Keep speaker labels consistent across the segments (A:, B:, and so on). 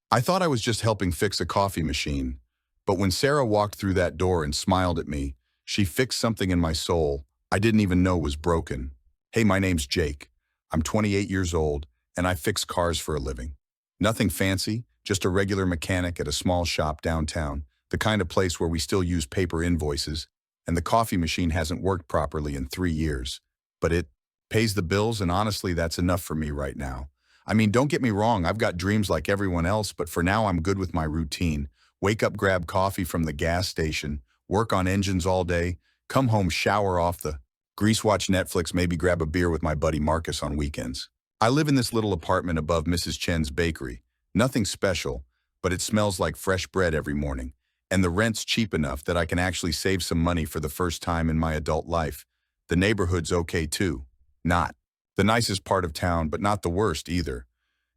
A: I thought I was just helping fix a coffee machine, but when Sarah walked through that door and smiled at me, she fixed something in my soul I didn't even know was broken. Hey, my name's Jake. I'm 28 years old, and I fix cars for a living. Nothing fancy, just a regular mechanic at a small shop downtown, the kind of place where we still use paper invoices, and the coffee machine hasn't worked properly in 3 years. But it pays the bills, and honestly, that's enough for me right now. I mean, don't get me wrong, I've got dreams like everyone else, but for now I'm good with my routine. Wake up, grab coffee from the gas station, work on engines all day, come home, shower off the grease, watch Netflix, maybe grab a beer with my buddy Marcus on weekends. I live in this little apartment above Mrs. Chen's bakery. Nothing special, but it smells like fresh bread every morning. And the rent's cheap enough that I can actually save some money for the first time in my adult life. The neighborhood's okay too. Not the nicest part of town, but not the worst either.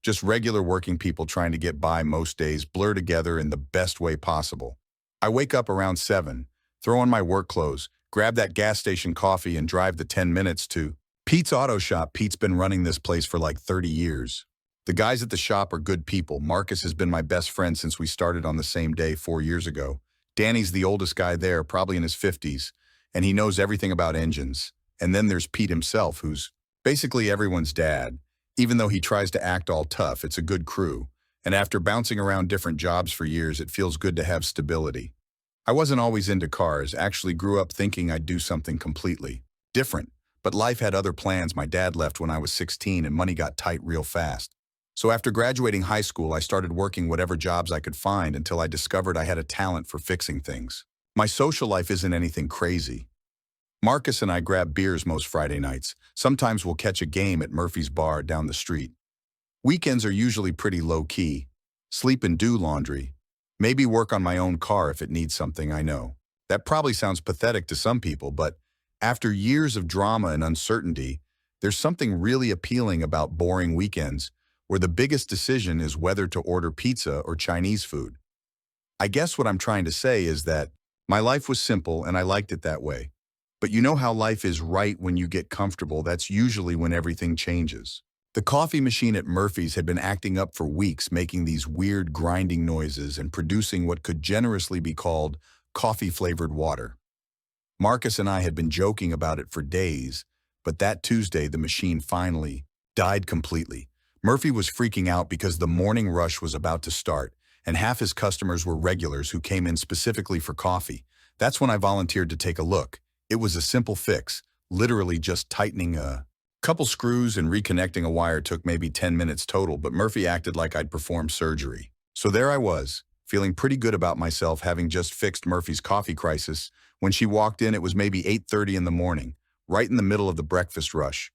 A: Just regular working people trying to get by most days, blur together in the best way possible. I wake up around 7, throw on my work clothes, grab that gas station coffee and drive the 10 minutes to Pete's Auto Shop. Pete's been running this place for like 30 years. The guys at the shop are good people. Marcus has been my best friend since we started on the same day 4 years ago. Danny's the oldest guy there, probably in his 50s, and he knows everything about engines. And then there's Pete himself, who's basically everyone's dad. Even though he tries to act all tough, it's a good crew. And after bouncing around different jobs for years, it feels good to have stability. I wasn't always into cars, actually grew up thinking I'd do something completely different. But life had other plans. My dad left when I was 16 and money got tight real fast. So after graduating high school, I started working whatever jobs I could find until I discovered I had a talent for fixing things. My social life isn't anything crazy. Marcus and I grab beers most Friday nights. Sometimes we'll catch a game at Murphy's bar down the street. Weekends are usually pretty low-key. Sleep and do laundry. Maybe work on my own car if it needs something, I know. That probably sounds pathetic to some people, but after years of drama and uncertainty, there's something really appealing about boring weekends where the biggest decision is whether to order pizza or Chinese food. I guess what I'm trying to say is that my life was simple and I liked it that way. But you know how life is, right? When you get comfortable, that's usually when everything changes. The coffee machine at Murphy's had been acting up for weeks, making these weird grinding noises and producing what could generously be called coffee-flavored water. Marcus and I had been joking about it for days, but that Tuesday the machine finally died completely. Murphy was freaking out because the morning rush was about to start, and half his customers were regulars who came in specifically for coffee. That's when I volunteered to take a look. It was a simple fix, literally just tightening a couple screws and reconnecting a wire. Took maybe 10 minutes total, but Murphy acted like I'd performed surgery. So there I was, feeling pretty good about myself, having just fixed Murphy's coffee crisis. When she walked in, it was maybe 8:30 in the morning, right in the middle of the breakfast rush.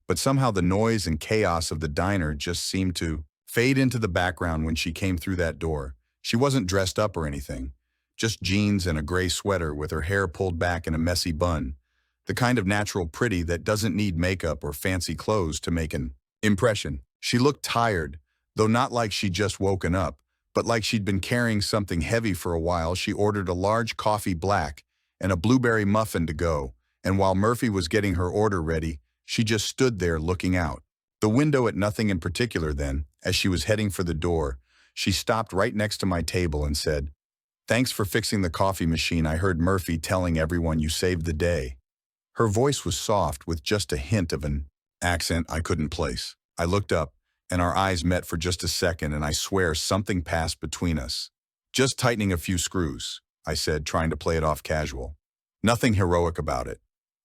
A: But somehow the noise and chaos of the diner just seemed to fade into the background when she came through that door. She wasn't dressed up or anything. Just jeans and a gray sweater with her hair pulled back in a messy bun. The kind of natural pretty that doesn't need makeup or fancy clothes to make an impression. She looked tired, though not like she'd just woken up, but like she'd been carrying something heavy for a while. She ordered a large coffee black and a blueberry muffin to go, and while Murphy was getting her order ready, she just stood there looking out the window at nothing in particular. Then, as she was heading for the door, she stopped right next to my table and said, "Thanks for fixing the coffee machine. I heard Murphy telling everyone you saved the day." Her voice was soft with just a hint of an accent I couldn't place. I looked up, and our eyes met for just a second, and I swear something passed between us. "Just tightening a few screws," I said, trying to play it off casual. "Nothing heroic about it."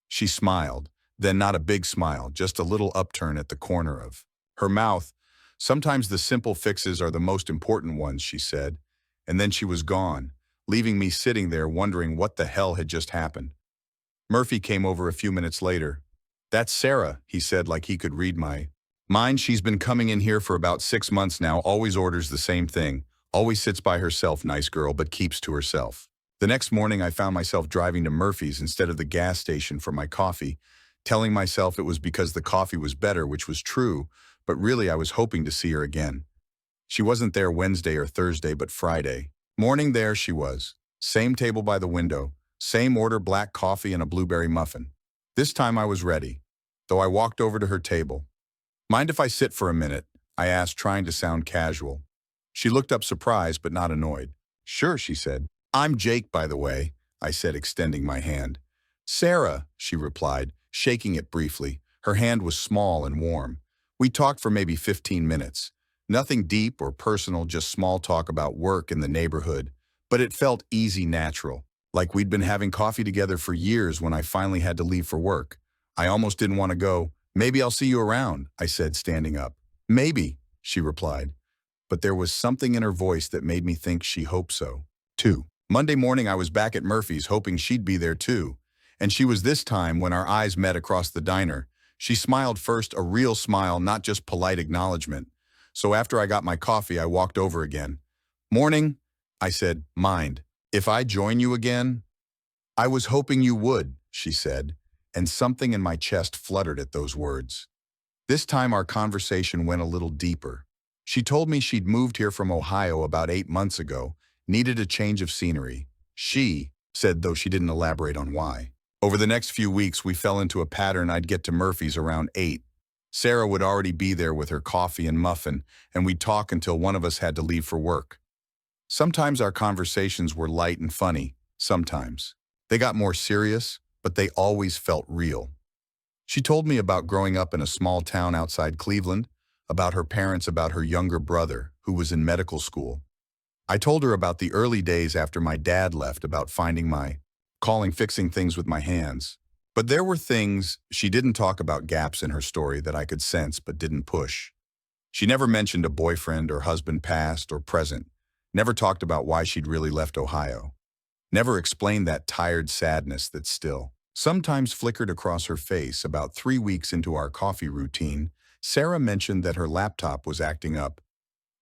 A: She smiled, then not a big smile, just a little upturn at the corner of her mouth. "Sometimes the simple fixes are the most important ones," she said. And then she was gone, leaving me sitting there wondering what the hell had just happened. Murphy came over a few minutes later. "That's Sarah," he said like he could read my mind. "She's been coming in here for about 6 months now, always orders the same thing, always sits by herself, nice girl, but keeps to herself." The next morning I found myself driving to Murphy's instead of the gas station for my coffee, telling myself it was because the coffee was better, which was true, but really I was hoping to see her again. She wasn't there Wednesday or Thursday, but Friday morning there she was. Same table by the window, same order, black coffee and a blueberry muffin. This time I was ready, though I walked over to her table. "Mind if I sit for a minute?" I asked, trying to sound casual. She looked up surprised but not annoyed. Sure, she said. I'm Jake, by the way, I said, extending my hand. Sarah, she replied, shaking it briefly. Her hand was small and warm. We talked for maybe 15 minutes. Nothing deep or personal, just small talk about work in the neighborhood. But it felt easy, natural. Like we'd been having coffee together for years when I finally had to leave for work. I almost didn't want to go. Maybe I'll see you around, I said, standing up. Maybe, she replied. But there was something in her voice that made me think she hoped so. 2. Monday morning I was back at Murphy's hoping she'd be there too. And she was this time when our eyes met across the diner. She smiled first, a real smile, not just polite acknowledgement. So after I got my coffee, I walked over again. Morning, I said. Mind if I join you again? I was hoping you would, she said, and something in my chest fluttered at those words. This time our conversation went a little deeper. She told me she'd moved here from Ohio about 8 months ago, needed a change of scenery. She said, though she didn't elaborate on why. Over the next few weeks, we fell into a pattern. I'd get to Murphy's around 8. Sarah would already be there with her coffee and muffin, and we'd talk until one of us had to leave for work. Sometimes our conversations were light and funny, sometimes. They got more serious, but they always felt real. She told me about growing up in a small town outside Cleveland, about her parents, about her younger brother, who was in medical school. I told her about the early days after my dad left, about fixing things with my hands. But there were things she didn't talk about, gaps in her story that I could sense but didn't push. She never mentioned a boyfriend or husband, past or present. Never talked about why she'd really left Ohio. Never explained that tired sadness that still sometimes flickered across her face. About 3 weeks into our coffee routine, Sarah mentioned that her laptop was acting up.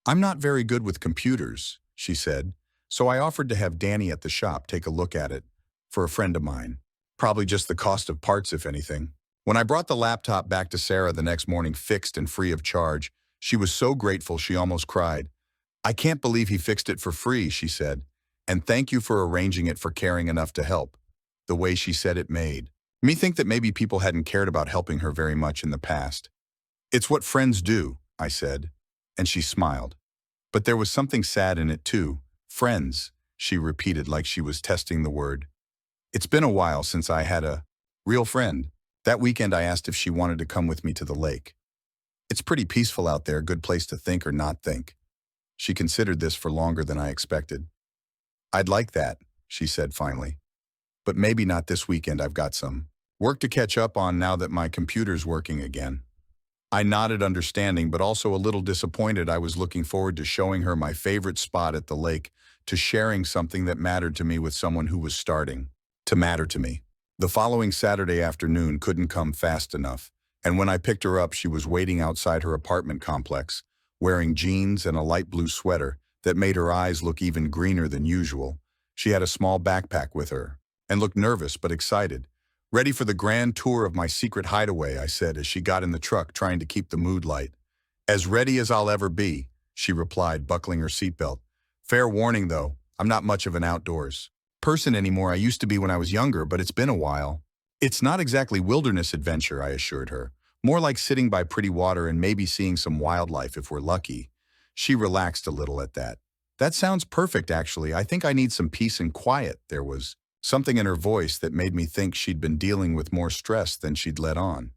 A: I'm not very good with computers, she said, so I offered to have Danny at the shop take a look at it for a friend of mine. Probably just the cost of parts, if anything. When I brought the laptop back to Sarah the next morning, fixed and free of charge, she was so grateful she almost cried. I can't believe he fixed it for free, she said, and thank you for arranging it, for caring enough to help. The way she said it made me think that maybe people hadn't cared about helping her very much in the past. It's what friends do, I said, and she smiled. But there was something sad in it too. Friends, she repeated like she was testing the word. It's been a while since I had a real friend. That weekend I asked if she wanted to come with me to the lake. It's pretty peaceful out there, good place to think or not think. She considered this for longer than I expected. I'd like that, she said finally. But maybe not this weekend. I've got some work to catch up on now that my computer's working again. I nodded, understanding, but also a little disappointed. I was looking forward to showing her my favorite spot at the lake, to sharing something that mattered to me with someone who was starting to matter to me. The following Saturday afternoon couldn't come fast enough, and when I picked her up, she was waiting outside her apartment complex, wearing jeans and a light blue sweater that made her eyes look even greener than usual. She had a small backpack with her and looked nervous but excited. Ready for the grand tour of my secret hideaway, I said as she got in the truck, trying to keep the mood light. As ready as I'll ever be, she replied, buckling her seatbelt. Fair warning though, I'm not much of an outdoors person anymore. I used to be when I was younger, but it's been a while. It's not exactly wilderness adventure, I assured her. More like sitting by pretty water and maybe seeing some wildlife if we're lucky. She relaxed a little at that. That sounds perfect, actually. I think I need some peace and quiet. There was something in her voice that made me think she'd been dealing with more stress than she'd let on.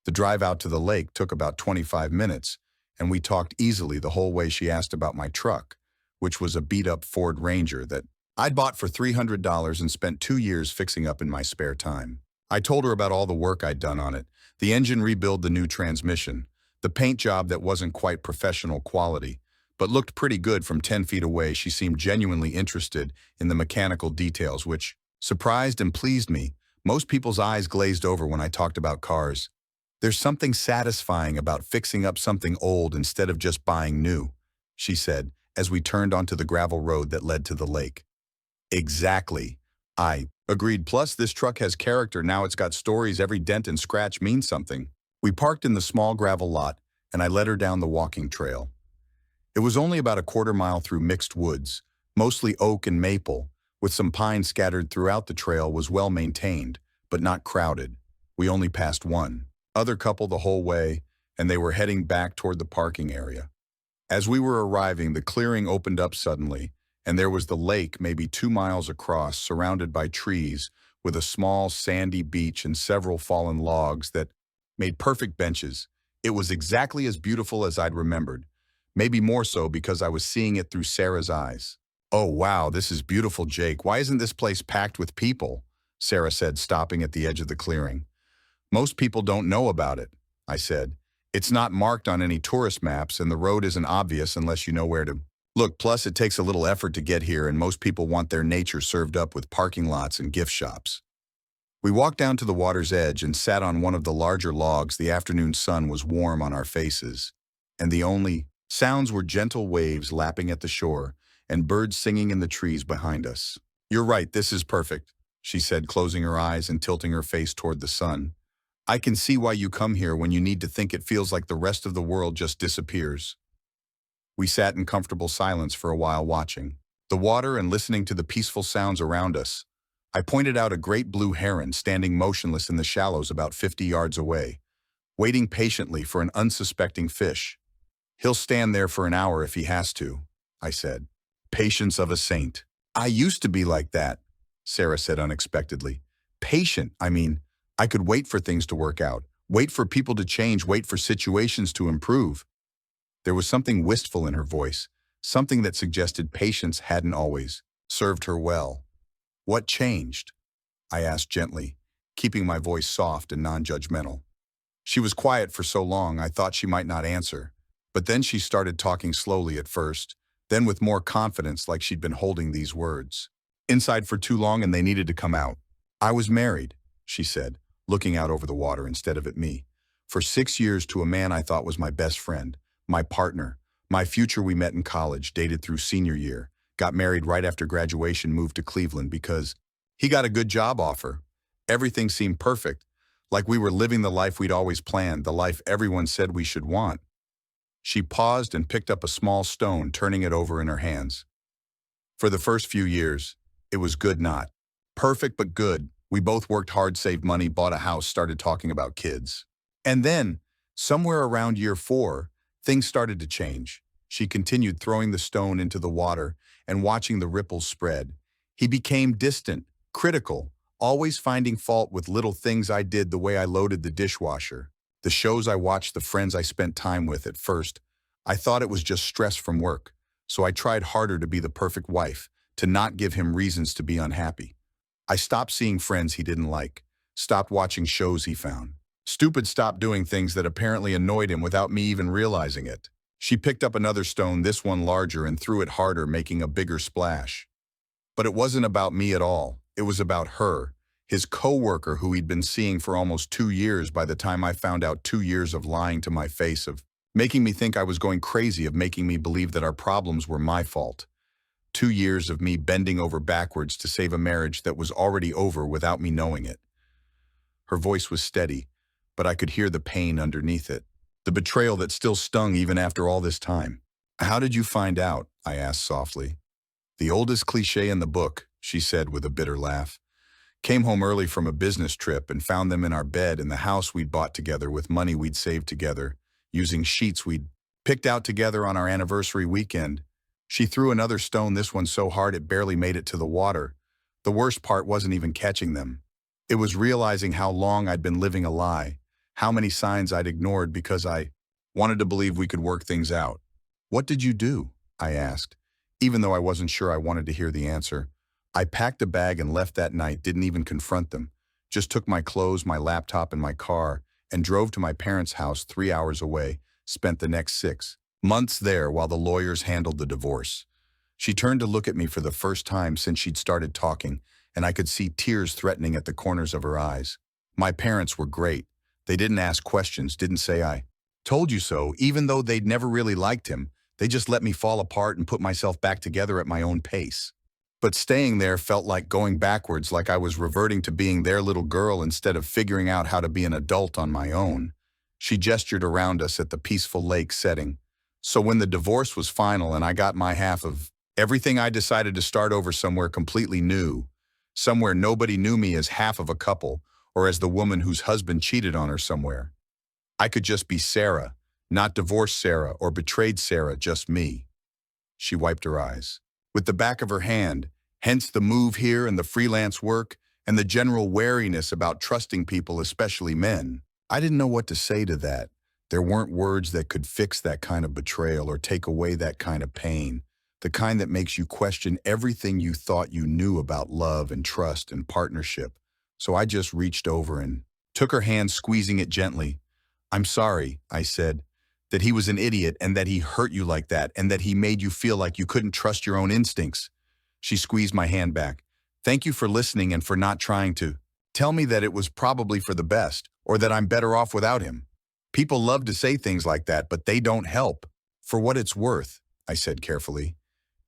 A: The drive out to the lake took about 25 minutes, and we talked easily the whole way. She asked about my truck, which was a beat-up Ford Ranger that I'd bought for $300 and spent 2 years fixing up in my spare time. I told her about all the work I'd done on it, the engine rebuild, the new transmission, the paint job that wasn't quite professional quality, but looked pretty good from 10 feet away. She seemed genuinely interested in the mechanical details, which surprised and pleased me. Most people's eyes glazed over when I talked about cars. There's something satisfying about fixing up something old instead of just buying new, she said, as we turned onto the gravel road that led to the lake. Exactly, I agreed. Plus, this truck has character now. It's got stories. Every dent and scratch means something. We parked in the small gravel lot, and I led her down the walking trail. It was only about a quarter-mile through mixed woods, mostly oak and maple, with some pine scattered throughout. The trail was well maintained, but not crowded. We only passed one other couple the whole way, and they were heading back toward the parking area. As we were arriving, the clearing opened up suddenly, and there was the lake maybe 2 miles across, surrounded by trees, with a small sandy beach and several fallen logs that made perfect benches. It was exactly as beautiful as I'd remembered, maybe more so because I was seeing it through Sarah's eyes. "Oh, wow, this is beautiful, Jake. Why isn't this place packed with people?" Sarah said, stopping at the edge of the clearing. "Most people don't know about it," I said. "It's not marked on any tourist maps, and the road isn't obvious unless you know where to look. Plus, it takes a little effort to get here, and most people want their nature served up with parking lots and gift shops." We walked down to the water's edge and sat on one of the larger logs. The afternoon sun was warm on our faces, and the only sounds were gentle waves lapping at the shore and birds singing in the trees behind us. "You're right, this is perfect," she said, closing her eyes and tilting her face toward the sun. "I can see why you come here when you need to think. It feels like the rest of the world just disappears." We sat in comfortable silence for a while, watching the water and listening to the peaceful sounds around us. I pointed out a great blue heron standing motionless in the shallows about 50 yards away, waiting patiently for an unsuspecting fish. "He'll stand there for an hour if he has to," I said. "Patience of a saint." "I used to be like that," Sarah said unexpectedly. "Patient, I mean, I could wait for things to work out, wait for people to change, wait for situations to improve." There was something wistful in her voice, something that suggested patience hadn't always served her well. "What changed?" I asked gently, keeping my voice soft and non-judgmental. She was quiet for so long I thought she might not answer, but then she started talking slowly at first, then with more confidence, like she'd been holding these words inside for too long and they needed to come out. "I was married," she said, looking out over the water instead of at me, "for 6 years to a man I thought was my best friend, my partner, my future. We met in college, dated through senior year, got married right after graduation, moved to Cleveland because he got a good job offer. Everything seemed perfect, like we were living the life we'd always planned, the life everyone said we should want." She paused and picked up a small stone, turning it over in her hands. "For the first few years, it was good, not perfect, but good. We both worked hard, saved money, bought a house, started talking about kids. And then, somewhere around year 4, things started to change." She continued, throwing the stone into the water and watching the ripples spread. "He became distant, critical, always finding fault with little things I did, the way I loaded the dishwasher, the shows I watched, the friends I spent time with. At first, I thought it was just stress from work, so I tried harder to be the perfect wife, to not give him reasons to be unhappy. I stopped seeing friends he didn't like, stopped watching shows he found stupid, stopped doing things that apparently annoyed him without me even realizing it." She picked up another stone, this one larger, and threw it harder, making a bigger splash. "But it wasn't about me at all. It was about her, his co-worker who he'd been seeing for almost 2 years by the time I found out. 2 years of lying to my face, of making me think I was going crazy, of making me believe that our problems were my fault. 2 years of me bending over backwards to save a marriage that was already over without me knowing it." Her voice was steady, but I could hear the pain underneath it, the betrayal that still stung even after all this time. "How did you find out?" I asked softly. "The oldest cliche in the book," she said with a bitter laugh. "Came home early from a business trip and found them in our bed in the house we'd bought together with money we'd saved together, using sheets we'd picked out together on our anniversary weekend." She threw another stone, this one so hard it barely made it to the water. The worst part wasn't even catching them. It was realizing how long I'd been living a lie, how many signs I'd ignored because I wanted to believe we could work things out. "What did you do?" I asked, even though I wasn't sure I wanted to hear the answer. "I packed a bag and left that night, didn't even confront them. Just took my clothes, my laptop, and my car, and drove to my parents' house 3 hours away, spent the next 6 months there while the lawyers handled the divorce." She turned to look at me for the first time since she'd started talking, and I could see tears threatening at the corners of her eyes. "My parents were great. They didn't ask questions, didn't say I told you so, even though they'd never really liked him. They just let me fall apart and put myself back together at my own pace. But staying there felt like going backwards, like I was reverting to being their little girl instead of figuring out how to be an adult on my own." She gestured around us at the peaceful lake setting. "So when the divorce was final and I got my half of everything, I decided to start over somewhere completely new, somewhere nobody knew me as half of a couple, or as the woman whose husband cheated on her somewhere. I could just be Sarah, Not divorced Sarah or betrayed Sarah, just me. She wiped her eyes. With the back of her hand, hence the move here and the freelance work and the general wariness about trusting people, especially men. I didn't know what to say to that. There weren't words that could fix that kind of betrayal or take away that kind of pain, the kind that makes you question everything you thought you knew about love and trust and partnership. So I just reached over and took her hand, squeezing it gently. "I'm sorry," I said, "that he was an idiot and that he hurt you like that and that he made you feel like you couldn't trust your own instincts." She squeezed my hand back. "Thank you for listening and for not trying to tell me that it was probably for the best or that I'm better off without him. People love to say things like that, but they don't help." "For what it's worth," I said carefully,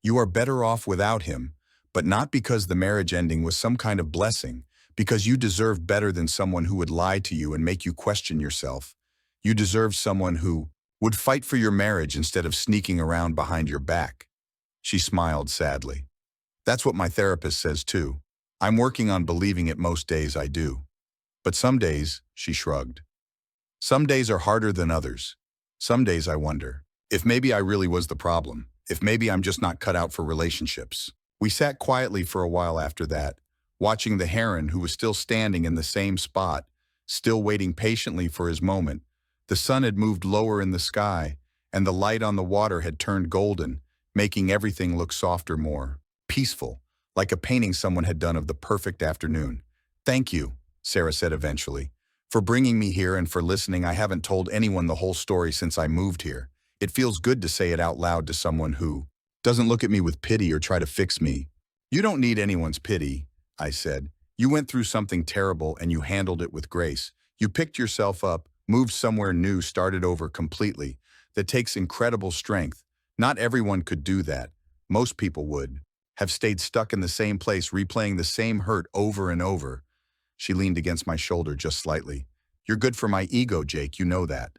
A: "you are better off without him, but not because the marriage ending was some kind of blessing, because you deserved better than someone who would lie to you and make you question yourself. You deserved someone who would fight for your marriage instead of sneaking around behind your back." She smiled sadly. "That's what my therapist says too. I'm working on believing it most days I do. But some days," she shrugged. "Some days are harder than others. Some days I wonder if maybe I really was the problem, if maybe I'm just not cut out for relationships." We sat quietly for a while after that, watching the heron, who was still standing in the same spot, still waiting patiently for his moment. The sun had moved lower in the sky, and the light on the water had turned golden, making everything look softer, more peaceful, like a painting someone had done of the perfect afternoon. "Thank you," Sarah said eventually, "for bringing me here and for listening. I haven't told anyone the whole story since I moved here. It feels good to say it out loud to someone who doesn't look at me with pity or try to fix me." "You don't need anyone's pity," I said. "You went through something terrible and you handled it with grace. You picked yourself up, moved somewhere new, started over completely. That takes incredible strength. Not everyone could do that. Most people would have stayed stuck in the same place, replaying the same hurt over and over." She leaned against my shoulder just slightly. "You're good for my ego, Jake, you know that."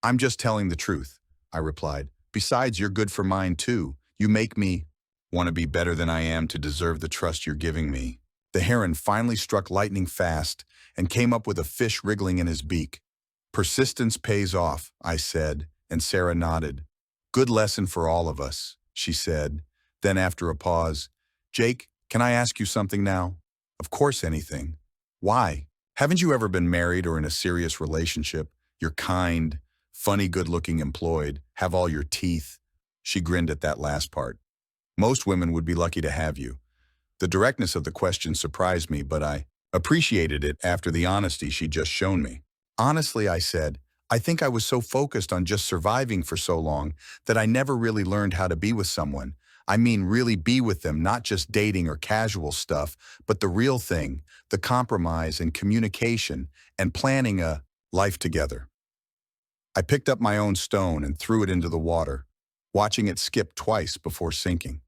A: "I'm just telling the truth," I replied. "Besides, you're good for mine too. You make me want to be better than I am to deserve the trust you're giving me." The heron finally struck lightning fast and came up with a fish wriggling in his beak. "Persistence pays off," I said, and Sarah nodded. "Good lesson for all of us," she said. Then after a pause, "Jake, can I ask you something now?" "Of course, anything." "Why? Haven't you ever been married or in a serious relationship? You're kind, funny, good-looking, employed, have all your teeth." She grinned at that last part. "Most women would be lucky to have you." The directness of the question surprised me, but I appreciated it after the honesty she'd just shown me. "Honestly," I said, "I think I was so focused on just surviving for so long that I never really learned how to be with someone. I mean, really be with them, not just dating or casual stuff, but the real thing, the compromise and communication and planning a life together." I picked up my own stone and threw it into the water, watching it skip twice before sinking.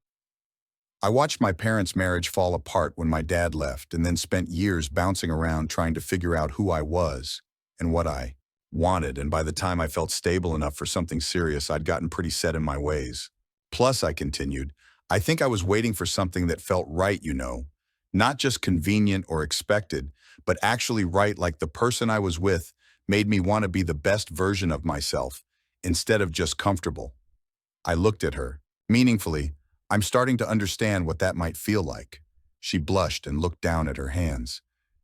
A: I watched my parents' marriage fall apart when my dad left, and then spent years bouncing around trying to figure out who I was and what I wanted, and by the time I felt stable enough for something serious, I'd gotten pretty set in my ways. Plus, I continued, I think I was waiting for something that felt right, you know, not just convenient or expected, but actually right, like the person I was with made me want to be the best version of myself, instead of just comfortable. I looked at her. Meaningfully, I'm starting to understand what that might feel like. She blushed and looked down at her hands.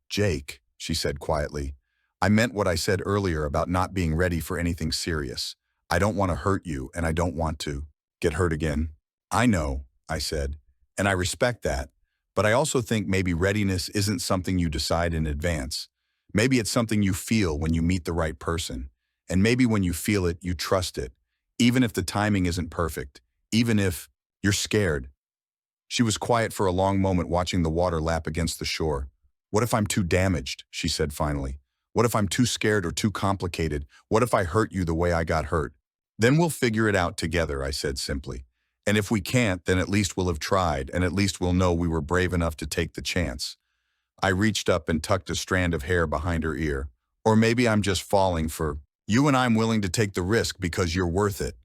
A: "Jake," she said quietly, "I meant what I said earlier about not being ready for anything serious. I don't want to hurt you, and I don't want to get hurt again." "I know," I said, "and I respect that, but I also think maybe readiness isn't something you decide in advance. Maybe it's something you feel when you meet the right person, and maybe when you feel it, you trust it, even if the timing isn't perfect, even if you're scared." She was quiet for a long moment, watching the water lap against the shore. "What if I'm too damaged?" she said finally. "What if I'm too scared or too complicated? What if I hurt you the way I got hurt?" "Then we'll figure it out together," I said simply. "And if we can't, then at least we'll have tried, and at least we'll know we were brave enough to take the chance." I reached up and tucked a strand of hair behind her ear. "Or maybe I'm just falling for you, and I'm willing to take the risk because you're worth it."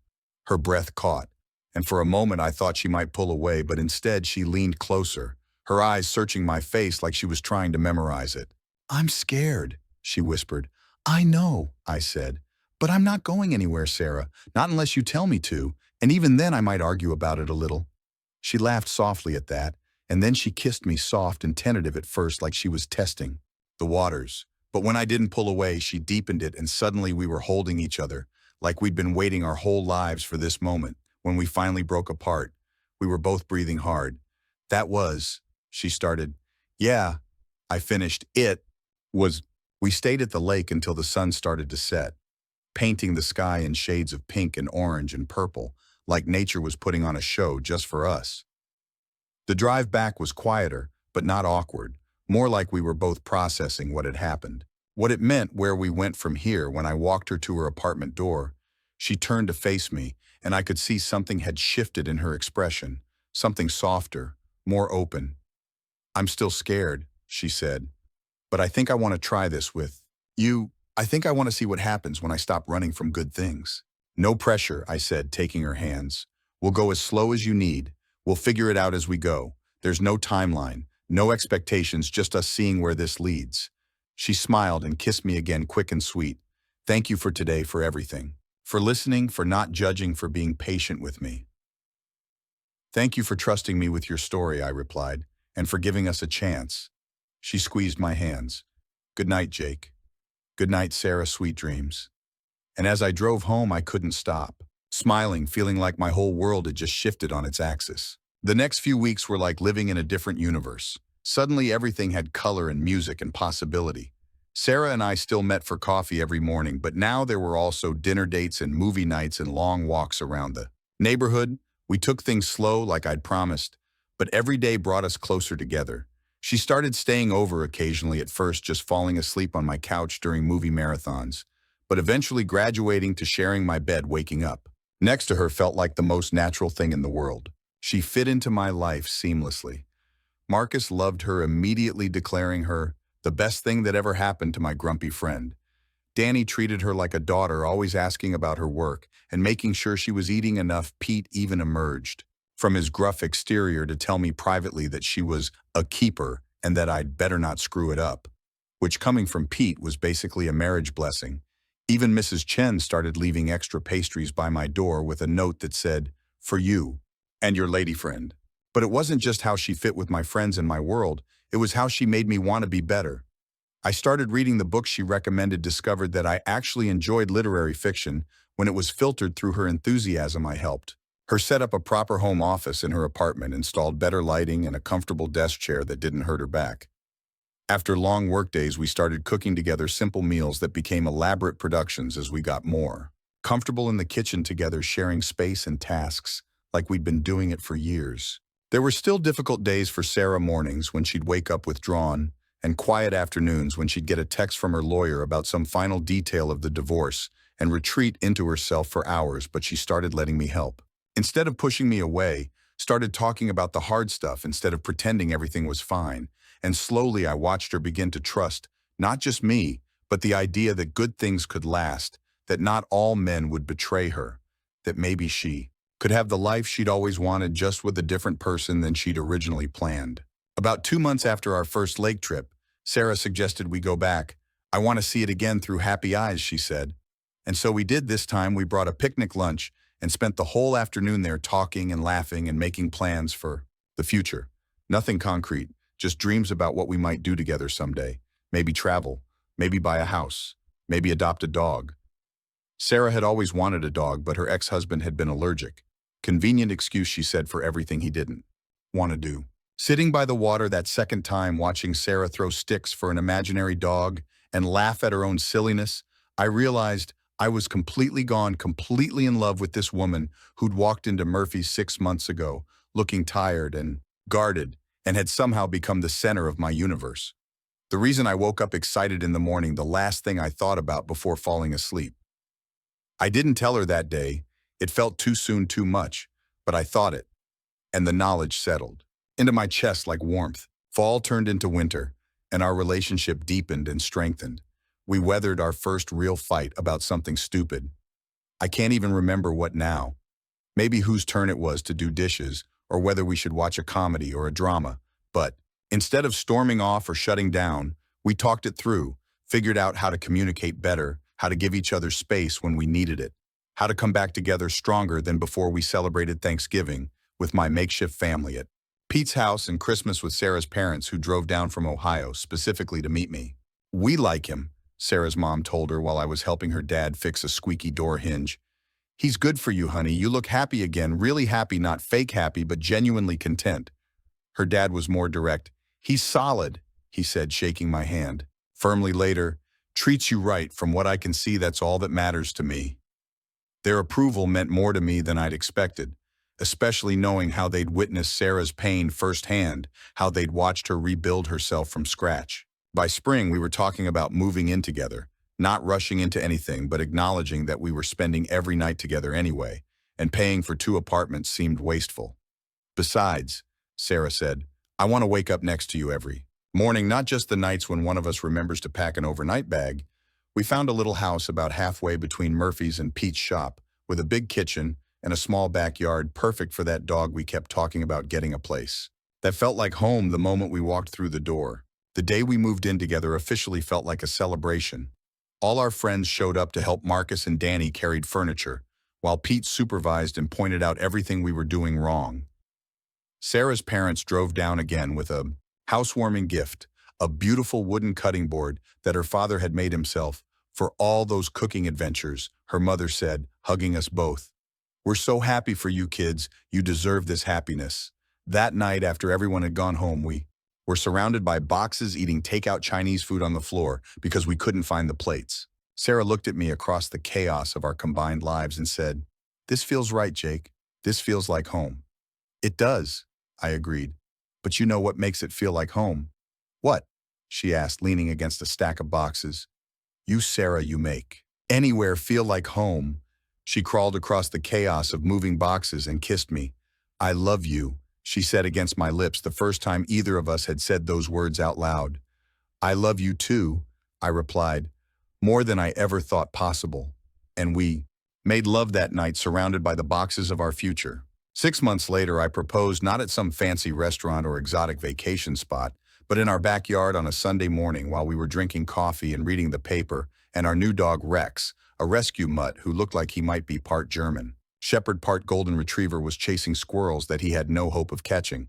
A: Her breath caught, and for a moment I thought she might pull away, but instead she leaned closer, her eyes searching my face like she was trying to memorize it. "I'm scared," she whispered. "I know," I said, But I'm not going anywhere, Sarah, not unless you tell me to, and even then I might argue about it a little. She laughed softly at that, and then she kissed me soft and tentative at first like she was testing the waters. But when I didn't pull away, she deepened it and suddenly we were holding each other, like we'd been waiting our whole lives for this moment. When we finally broke apart, we were both breathing hard. That was, she started. Yeah, I finished. It was, we stayed at the lake until the sun started to set, painting the sky in shades of pink and orange and purple, like nature was putting on a show just for us. The drive back was quieter, but not awkward, more like we were both processing what had happened. What it meant where we went from here. When I walked her to her apartment door, she turned to face me, and I could see something had shifted in her expression, something softer, more open. I'm still scared, she said, but I think I want to try this with you. I think I want to see what happens when I stop running from good things. No pressure, I said, taking her hands. We'll go as slow as you need. We'll figure it out as we go. There's no timeline, no expectations, just us seeing where this leads. She smiled and kissed me again, quick and sweet. Thank you for today, for everything. For listening, for not judging, for being patient with me. Thank you for trusting me with your story, I replied, and for giving us a chance. She squeezed my hands. Good night, Jake. Good night, Sarah, sweet dreams. And as I drove home, I couldn't stop, smiling, feeling like my whole world had just shifted on its axis. The next few weeks were like living in a different universe. Suddenly everything had color and music and possibility. Sarah and I still met for coffee every morning, but now there were also dinner dates and movie nights and long walks around the neighborhood. We took things slow like I'd promised, but every day brought us closer together. She started staying over occasionally, at first just falling asleep on my couch during movie marathons, but eventually graduating to sharing my bed, waking up next to her felt like the most natural thing in the world. She fit into my life seamlessly. Marcus loved her immediately, declaring her the best thing that ever happened to my grumpy friend. Danny treated her like a daughter, always asking about her work and making sure she was eating enough. Pete even emerged from his gruff exterior to tell me privately that she was a keeper and that I'd better not screw it up, which, coming from Pete, was basically a marriage blessing. Even Mrs. Chen started leaving extra pastries by my door with a note that said, "For you and your lady friend." But it wasn't just how she fit with my friends and my world, it was how she made me want to be better. I started reading the books she recommended, discovered that I actually enjoyed literary fiction. When it was filtered through her enthusiasm, I helped her set up a proper home office in her apartment, installed better lighting and a comfortable desk chair that didn't hurt her back. After long workdays, we started cooking together simple meals that became elaborate productions as we got more comfortable in the kitchen together, sharing space and tasks like we'd been doing it for years. There were still difficult days for Sarah, mornings when she'd wake up withdrawn, and quiet afternoons when she'd get a text from her lawyer about some final detail of the divorce and retreat into herself for hours, but she started letting me help. Instead of pushing me away, started talking about the hard stuff instead of pretending everything was fine. And slowly I watched her begin to trust, not just me, but the idea that good things could last, that not all men would betray her, that maybe she could have the life she'd always wanted, just with a different person than she'd originally planned. About 2 months after our first lake trip, Sarah suggested we go back. I want to see it again through happy eyes, she said. And so we did. This time we brought a picnic lunch and spent the whole afternoon there, talking and laughing and making plans for the future. Nothing concrete, just dreams about what we might do together someday. Maybe travel, maybe buy a house, maybe adopt a dog. Sarah had always wanted a dog, but her ex-husband had been allergic. Convenient excuse, she said, for everything he didn't want to do. Sitting by the water that second time, watching Sarah throw sticks for an imaginary dog and laugh at her own silliness, I realized I was completely gone, completely in love with this woman who'd walked into Murphy's 6 months ago, looking tired and guarded, and had somehow become the center of my universe. The reason I woke up excited in the morning, the last thing I thought about before falling asleep. I didn't tell her that day. It felt too soon, too much, but I thought it, and the knowledge settled into my chest like warmth. Fall turned into winter, and our relationship deepened and strengthened. We weathered our first real fight about something stupid. I can't even remember what now. Maybe whose turn it was to do dishes, or whether we should watch a comedy or a drama. But instead of storming off or shutting down, we talked it through, figured out how to communicate better, how to give each other space when we needed it, how to come back together stronger than before we celebrated Thanksgiving with my makeshift family at Pete's house and Christmas with Sarah's parents who drove down from Ohio specifically to meet me. We like him, Sarah's mom told her while I was helping her dad fix a squeaky door hinge. He's good for you, honey. You look happy again, really happy, not fake happy, but genuinely content. Her dad was more direct. He's solid, he said, shaking my hand. Firmly later, treats you right. From what I can see, that's all that matters to me. Their approval meant more to me than I'd expected, especially knowing how they'd witnessed Sarah's pain firsthand, how they'd watched her rebuild herself from scratch. By spring, we were talking about moving in together, not rushing into anything, but acknowledging that we were spending every night together anyway, and paying for 2 apartments seemed wasteful. Besides, Sarah said, I want to wake up next to you every morning, not just the nights when one of us remembers to pack an overnight bag. We found a little house about halfway between Murphy's and Pete's shop, with a big kitchen and a small backyard, perfect for that dog we kept talking about getting a place. That felt like home the moment we walked through the door. The day we moved in together officially felt like a celebration. All our friends showed up to help. Marcus and Danny carried furniture, while Pete supervised and pointed out everything we were doing wrong. Sarah's parents drove down again with a housewarming gift, a beautiful wooden cutting board that her father had made himself for all those cooking adventures, her mother said, hugging us both. We're so happy for you kids. You deserve this happiness. That night, after everyone had gone home, we were surrounded by boxes, eating takeout Chinese food on the floor because we couldn't find the plates. Sarah looked at me across the chaos of our combined lives and said, This feels right, Jake. This feels like home. It does, I agreed. But you know what makes it feel like home? What? She asked, leaning against a stack of boxes. You, Sarah, you make anywhere feel like home. She crawled across the chaos of moving boxes and kissed me. I love you, she said against my lips, the first time either of us had said those words out loud. I love you too, I replied, more than I ever thought possible. And we made love that night, surrounded by the boxes of our future. 6 months later, I proposed, not at some fancy restaurant or exotic vacation spot, but in our backyard on a Sunday morning while we were drinking coffee and reading the paper, and our new dog Rex, a rescue mutt who looked like he might be part German Shepherd, part Golden Retriever, was chasing squirrels that he had no hope of catching.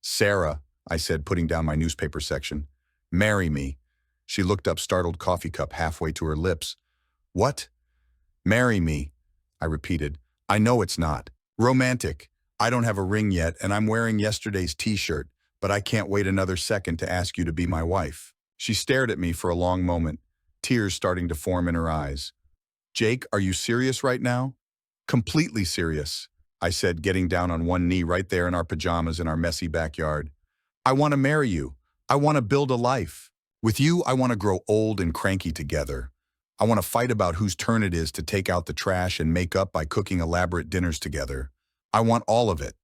A: Sarah, I said, putting down my newspaper section, marry me. She looked up, startled, coffee cup halfway to her lips. What? Marry me, I repeated. I know it's not romantic. I don't have a ring yet, and I'm wearing yesterday's t-shirt, but I can't wait another second to ask you to be my wife. She stared at me for a long moment, tears starting to form in her eyes. Jake, are you serious right now? Completely serious, I said, getting down on one knee right there in our pajamas in our messy backyard. I want to marry you. I want to build a life. With you, I want to grow old and cranky together. I want to fight about whose turn it is to take out the trash and make up by cooking elaborate dinners together. I want all of it.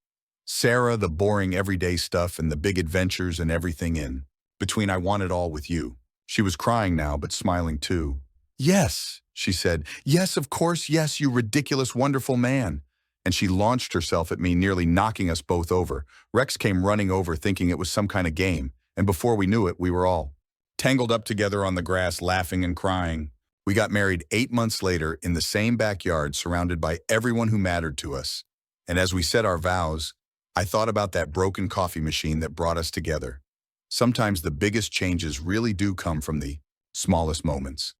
A: Sarah, the boring everyday stuff and the big adventures and everything in between. I want it all with you. She was crying now, but smiling too. Yes, she said. Yes, of course, yes, you ridiculous, wonderful man. And she launched herself at me, nearly knocking us both over. Rex came running over, thinking it was some kind of game, and before we knew it, we were all tangled up together on the grass, laughing and crying. We got married 8 months later in the same backyard, surrounded by everyone who mattered to us. And as we said our vows, I thought about that broken coffee machine that brought us together. Sometimes the biggest changes really do come from the smallest moments.